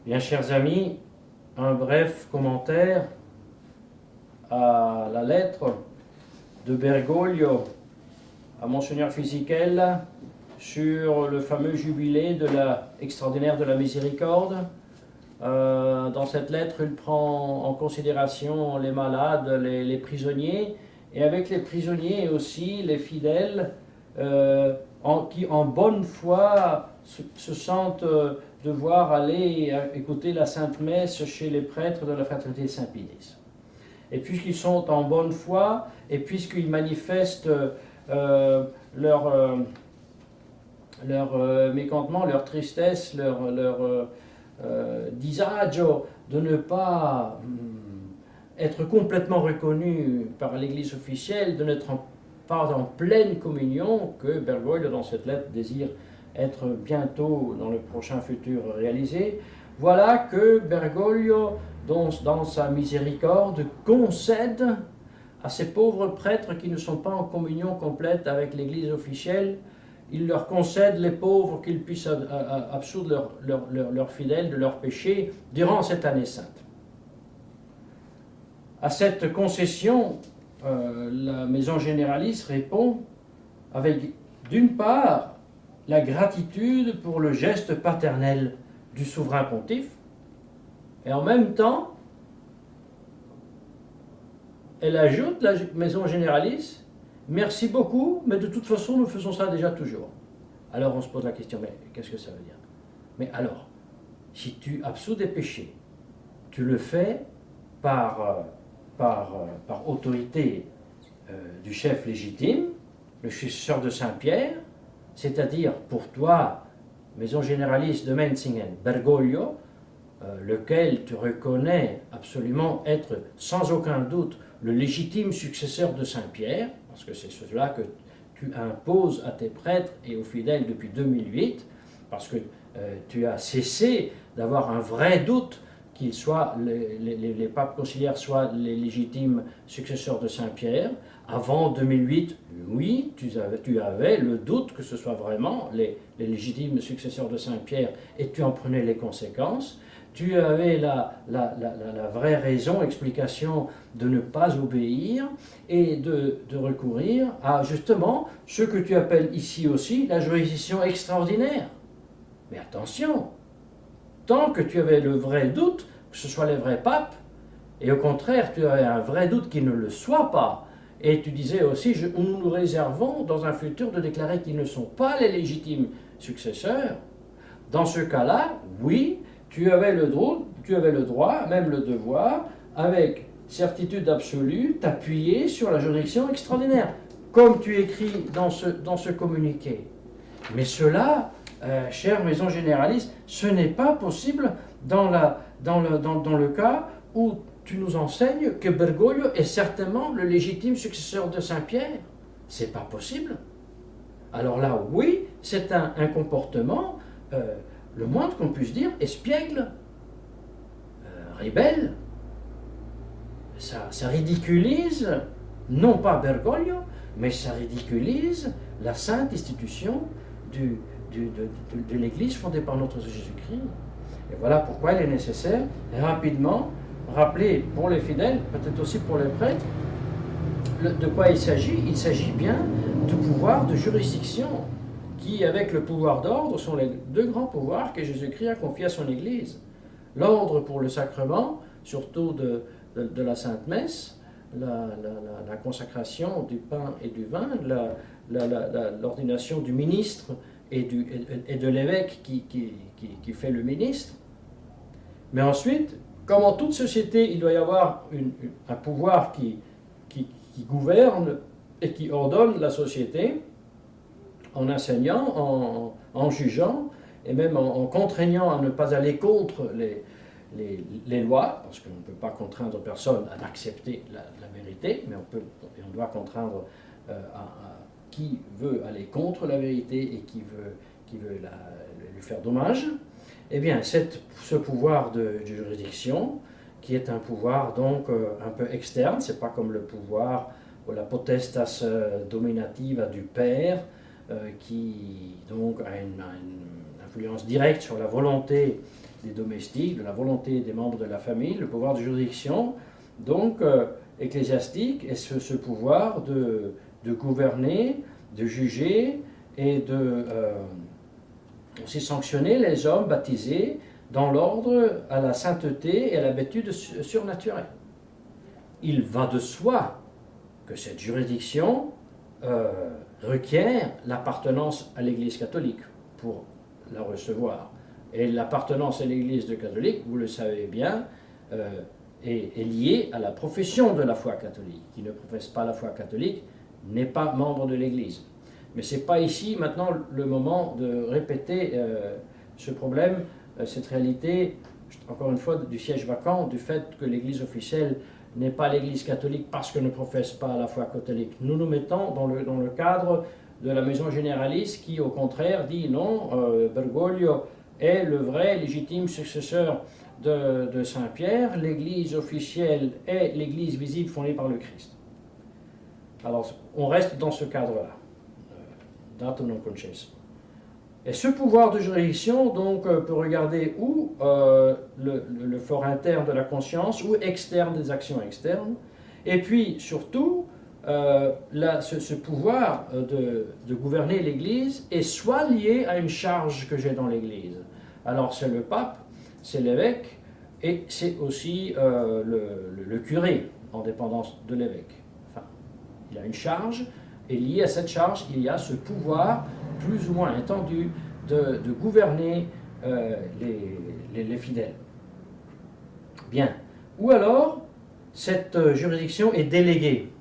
Bien, chers amis, un bref commentaire à la lettre de Bergoglio à Monseigneur Fisichella sur le fameux jubilé extraordinaire de la miséricorde. Dans cette lettre, il prend en considération les malades, les prisonniers, et avec les prisonniers aussi les fidèles qui en bonne foi se sentent devoir aller écouter la Sainte Messe chez les prêtres de la Fraternité Saint-Pédis. Et puisqu'ils sont en bonne foi, et puisqu'ils manifestent leur mécontentement, leur tristesse, leur disagio de ne pas être complètement reconnus par l'Église officielle, de n'être pas en pleine communion, que Bergoglio, dans cette lettre, désire être bientôt, dans le prochain futur, réalisé. Voilà que Bergoglio, dans sa miséricorde, concède à ces pauvres prêtres qui ne sont pas en communion complète avec l'Église officielle, il leur concède les pauvres qu'ils puissent absoudre leurs fidèles de leurs péchés durant cette année sainte. À cette concession, la Maison Généraliste répond avec, d'une part, la gratitude pour le geste paternel du souverain pontife, et en même temps, elle ajoute, la Maison Généraliste, merci beaucoup, mais de toute façon, nous faisons ça déjà toujours. Alors on se pose la question, mais qu'est-ce que ça veut dire? Mais alors, si tu absous des péchés, tu le fais par autorité du chef légitime, le successeur de Saint-Pierre, c'est-à-dire pour toi, Maison Généraliste de Menzingen, Bergoglio, lequel tu reconnais absolument être sans aucun doute le légitime successeur de Saint-Pierre, parce que c'est cela que tu imposes à tes prêtres et aux fidèles depuis 2008, parce que tu as cessé d'avoir un vrai doute qu'ils soient, les papes conciliaires soient les légitimes successeurs de Saint-Pierre. Avant 2008, oui, tu avais le doute que ce soit vraiment les légitimes successeurs de Saint-Pierre et tu en prenais les conséquences. Tu avais la vraie raison, explication de ne pas obéir et de recourir à justement ce que tu appelles ici aussi la juridiction extraordinaire. Mais attention, tant que tu avais le vrai doute, que ce soit les vrais papes, et au contraire, tu avais un vrai doute qu'ils ne le soient pas, et tu disais aussi, nous nous réservons dans un futur de déclarer qu'ils ne sont pas les légitimes successeurs, dans ce cas-là, oui, tu avais le droit, même le devoir, avec certitude absolue, t'appuyer sur la juridiction extraordinaire, comme tu écris dans ce communiqué. Mais cela, chère Maison Généraliste, ce n'est pas possible dans le cas où tu nous enseignes que Bergoglio est certainement le légitime successeur de Saint-Pierre. C'est pas possible. Alors là, oui, c'est un comportement, le moins qu'on puisse dire, espiègle, rebelle. Ça ridiculise, non pas Bergoglio, mais ça ridiculise la sainte institution de l'Église fondée par notre Jésus-Christ. Et voilà pourquoi il est nécessaire rapidement rappeler pour les fidèles, peut-être aussi pour les prêtres, de quoi il s'agit. Il s'agit bien du pouvoir de juridiction qui, avec le pouvoir d'ordre, sont les deux grands pouvoirs que Jésus-Christ a confiés à son Église. L'ordre pour le sacrement, surtout de la Sainte-Messe, la consacration du pain et du vin, l'ordination du ministre et de l'évêque qui fait le ministre. Mais ensuite, comme en toute société, il doit y avoir un pouvoir qui gouverne et qui ordonne la société, en enseignant, en jugeant, et même en contraignant à ne pas aller contre les lois, parce qu'on ne peut pas contraindre personne à accepter la vérité, mais on doit contraindre qui veut aller contre la vérité et qui veut lui faire dommage. Eh bien, ce pouvoir de juridiction, qui est un pouvoir donc un peu externe, c'est pas comme le pouvoir ou la potestas dominativa du père, qui donc a une influence directe sur la volonté des domestiques, de la volonté des membres de la famille, le pouvoir de juridiction, donc ecclésiastique, est ce pouvoir de gouverner, de juger et de aussi sanctionner les hommes baptisés dans l'ordre à la sainteté et à l'habitude surnaturelle. Il va de soi que cette juridiction requiert l'appartenance à l'Église catholique pour la recevoir. Et l'appartenance à l'Église catholique, vous le savez bien, est liée à la profession de la foi catholique. Qui ne professe pas la foi catholique n'est pas membre de l'Église. Mais ce n'est pas ici maintenant le moment de répéter ce problème, cette réalité, encore une fois, du siège vacant, du fait que l'Église officielle n'est pas l'Église catholique parce qu'elle ne professe pas la foi catholique. Nous nous mettons dans le cadre de la maison généraliste qui, au contraire, dit non, Bergoglio est le vrai légitime successeur de Saint-Pierre, l'Église officielle est l'Église visible fondée par le Christ. Alors, on reste dans ce cadre-là. Datum non concesso. Et ce pouvoir de juridiction donc peut regarder ou le fort interne de la conscience ou externe des actions externes, et puis surtout ce pouvoir de gouverner l'Église est soit lié à une charge que j'ai dans l'Église. Alors c'est le pape, c'est l'évêque et c'est aussi le curé en dépendance de l'évêque. Enfin, il a une charge. Et lié à cette charge, il y a ce pouvoir plus ou moins étendu de gouverner les fidèles. Bien. Ou alors, cette juridiction est déléguée.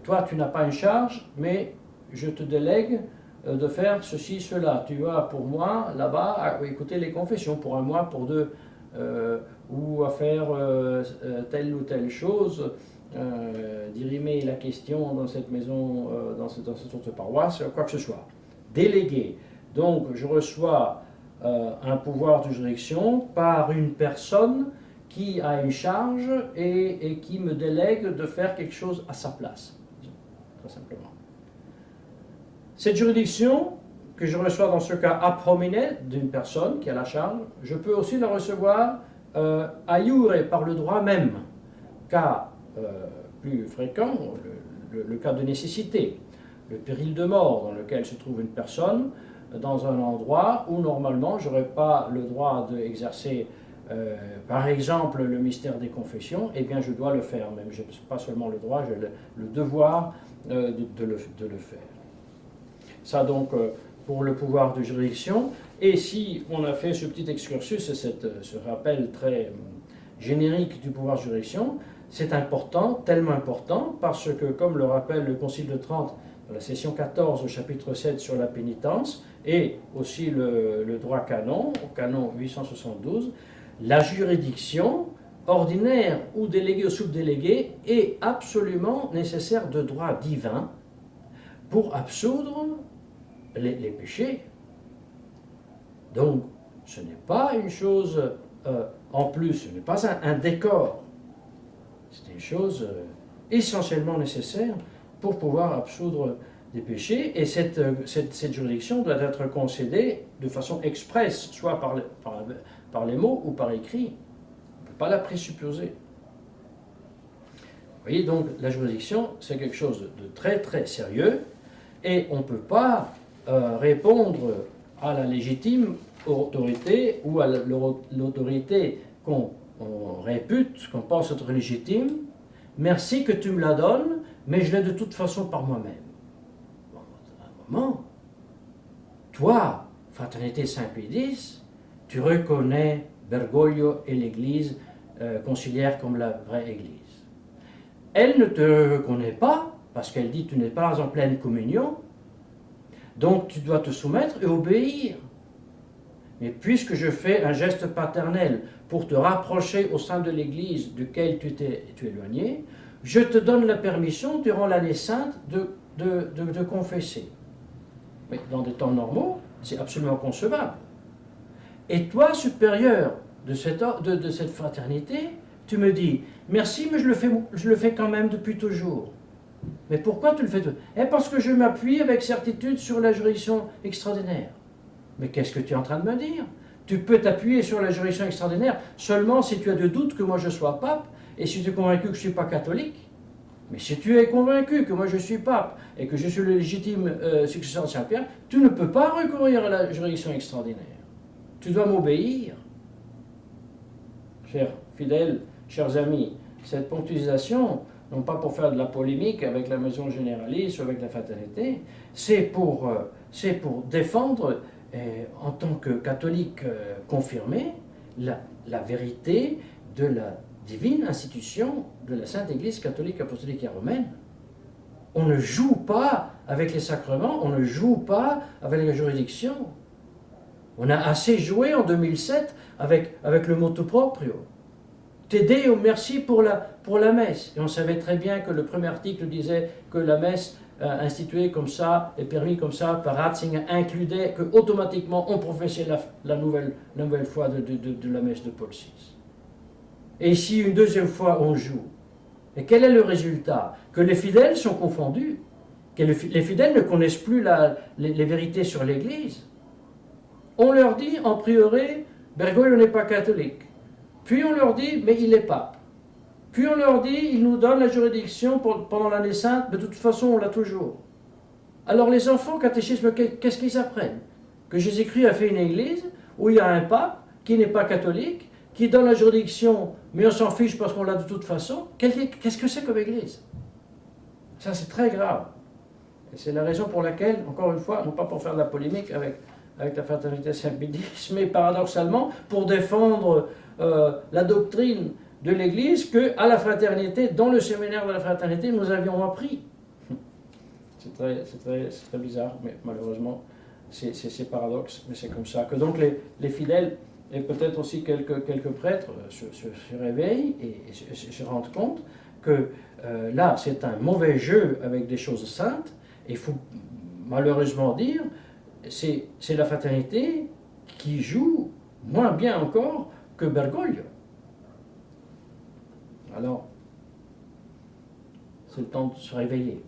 Toi, tu n'as pas une charge, mais je te délègue de faire ceci, cela. Tu vas pour moi, là-bas, à écouter les confessions, pour un mois, pour deux, ou à faire telle ou telle chose. Dirimer la question dans cette maison, dans cette autre paroisse, quoi que ce soit. Délégué. Donc, je reçois un pouvoir de juridiction par une personne qui a une charge et qui me délègue de faire quelque chose à sa place. Très simplement. Cette juridiction que je reçois dans ce cas a promine d'une personne qui a la charge, je peux aussi la recevoir a iure, par le droit même, cas plus fréquent, le cas de nécessité, le péril de mort dans lequel se trouve une personne dans un endroit où normalement je n'aurais pas le droit d'exercer par exemple le mystère des confessions, eh bien je dois le faire, même je n'ai pas seulement le droit, j'ai le devoir de le faire. Ça donc pour le pouvoir de juridiction. Et si on a fait ce petit excursus et ce rappel très générique du pouvoir de juridiction, c'est important, tellement important, parce que, comme le rappelle le Concile de Trente, dans la session 14 au chapitre 7 sur la pénitence, et aussi le droit canon, au canon 872, la juridiction, ordinaire ou déléguée ou subdéléguée, est absolument nécessaire de droit divin pour absoudre les péchés. Donc, ce n'est pas une chose en plus, ce n'est pas un décor. C'est une chose essentiellement nécessaire pour pouvoir absoudre des péchés. Et cette juridiction doit être concédée de façon expresse, soit par les mots ou par écrit. On ne peut pas la présupposer. Vous voyez, donc la juridiction, c'est quelque chose de très très sérieux. Et on ne peut pas répondre à la légitime autorité ou à l'autorité qu'on répute, qu'on pense être légitime. Merci que tu me la donnes, mais je l'ai de toute façon par moi-même. Bon, à un moment, toi, Fraternité Saint-Pédis, tu reconnais Bergoglio et l'Église conciliaire comme la vraie Église. Elle ne te reconnaît pas, parce qu'elle dit que tu n'es pas en pleine communion, donc tu dois te soumettre et obéir. Mais puisque je fais un geste paternel pour te rapprocher au sein de l'Église duquel tu es éloigné, je te donne la permission durant l'année sainte de confesser. Mais dans des temps normaux, c'est absolument concevable. Et toi, supérieur de cette fraternité, tu me dis, merci, mais je le fais quand même depuis toujours. Mais pourquoi tu le fais? Parce que je m'appuie avec certitude sur la juridiction extraordinaire. Mais qu'est-ce que tu es en train de me dire? Tu peux t'appuyer sur la juridiction extraordinaire seulement si tu as de doutes que moi je sois pape et si tu es convaincu que je ne suis pas catholique. Mais si tu es convaincu que moi je suis pape et que je suis le légitime successeur de Saint-Pierre, tu ne peux pas recourir à la juridiction extraordinaire. Tu dois m'obéir. Chers fidèles, chers amis, cette ponctualisation, non pas pour faire de la polémique avec la maison généraliste ou avec la fraternité, c'est pour défendre, en tant que catholique confirmé, la vérité de la divine institution de la Sainte Église catholique, apostolique et romaine. On ne joue pas avec les sacrements, on ne joue pas avec la juridiction. On a assez joué en 2007 avec le motu proprio. Te Deum, merci pour la messe. Et on savait très bien que le premier article disait que la messe instituée comme ça et permis comme ça par Ratzinger incluait que automatiquement on professait la nouvelle foi de la messe de Paul VI. Et ici, une deuxième fois, on joue. Et quel est le résultat? Que les fidèles sont confondus, que les fidèles ne connaissent plus les vérités sur l'Église. On leur dit, en prieuré, Bergoglio n'est pas catholique. Puis on leur dit, mais il est pape. Puis on leur dit, il nous donne la juridiction pendant l'année sainte, mais de toute façon, on l'a toujours. Alors les enfants, catéchisme, qu'est-ce qu'ils apprennent? Que Jésus-Christ a fait une église où il y a un pape qui n'est pas catholique, qui donne la juridiction, mais on s'en fiche parce qu'on l'a de toute façon. Qu'est-ce que c'est comme église? Ça, c'est très grave. Et c'est la raison pour laquelle, encore une fois, non pas pour faire de la polémique avec la fraternité Saint-Pédis, mais paradoxalement, pour défendre la doctrine de l'Église qu'à la fraternité, dans le séminaire de la fraternité, nous avions appris. C'est très bizarre, mais malheureusement, c'est paradoxe, mais c'est comme ça. Que donc les fidèles, et peut-être aussi quelques prêtres, se réveillent et se rendent compte que là, c'est un mauvais jeu avec des choses saintes, et il faut malheureusement dire, c'est la fraternité qui joue moins bien encore que Bergoglio. Alors, c'est le temps de se réveiller.